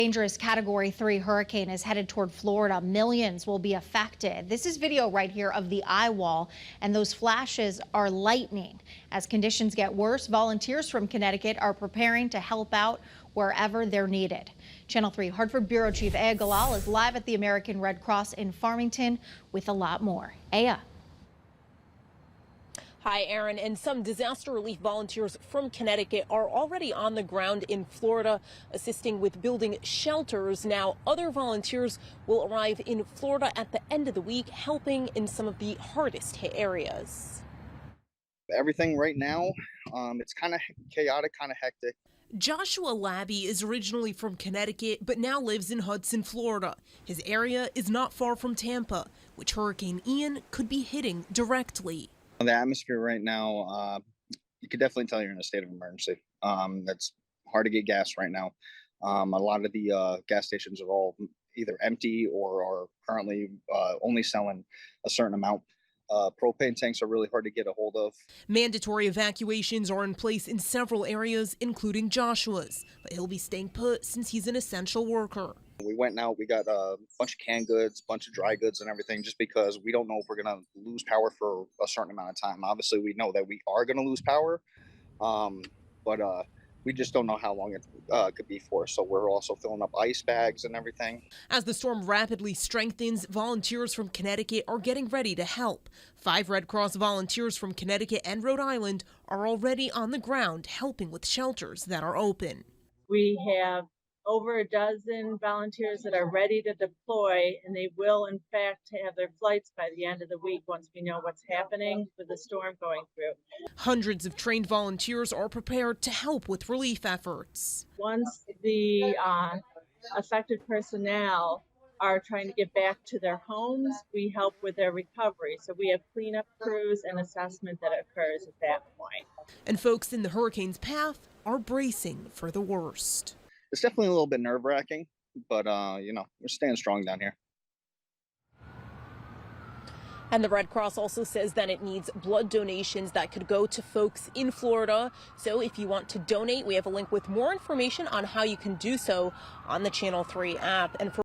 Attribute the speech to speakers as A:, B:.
A: Dangerous Category 3 hurricane is headed toward Florida. Millions will be affected. This is video right here of the eye wall, and those flashes are lightning. As conditions get worse, volunteers from Connecticut are preparing to help out wherever they're needed. Channel 3 Hartford Bureau Chief Aya Galal is live at the American Red Cross in Farmington with a lot more. Aya.
B: Hi, Aaron. And some disaster relief volunteers from Connecticut are already on the ground in Florida, assisting with building shelters. Now, other volunteers will arrive in Florida at the end of the week, helping in some of the hardest hit areas.
C: Everything right now, it's kind of chaotic, kind of hectic.
B: Joshua Labby is originally from Connecticut, but now lives in Hudson, Florida. His area is not far from Tampa, which Hurricane Ian could be hitting directly.
C: The atmosphere right now, you could definitely tell you're in a state of emergency. It's hard to get gas right now. A lot of the gas stations are all either empty or are currently only selling a certain amount. Propane tanks are really hard to get a hold of.
B: Mandatory evacuations are in place in several areas, including Joshua's, but he'll be staying put since he's an essential worker.
C: We went out, we got a bunch of canned goods, bunch of dry goods and everything, just because we don't know if we're going to lose power for a certain amount of time. Obviously, we know that we are going to lose power, but we just don't know how long it could be for. So we're also filling up ice bags and everything.
B: As the storm rapidly strengthens, volunteers from Connecticut are getting ready to help. 5 Red Cross volunteers from Connecticut and Rhode Island are already on the ground helping with shelters that are open.
D: We have over a dozen volunteers that are ready to deploy, and they will in fact have their flights by the end of the week once we know what's happening with the storm going through.
B: Hundreds of trained volunteers are prepared to help with relief efforts.
D: Once the affected personnel are trying to get back to their homes, we help with their recovery. So we have cleanup crews and assessment that occurs at that point.
B: And folks in the hurricane's path are bracing for the worst.
C: It's definitely a little bit nerve-wracking, but, you know, we're staying strong down here.
B: And the Red Cross also says that it needs blood donations that could go to folks in Florida. So if you want to donate, we have a link with more information on how you can do so on the Channel 3 app. And for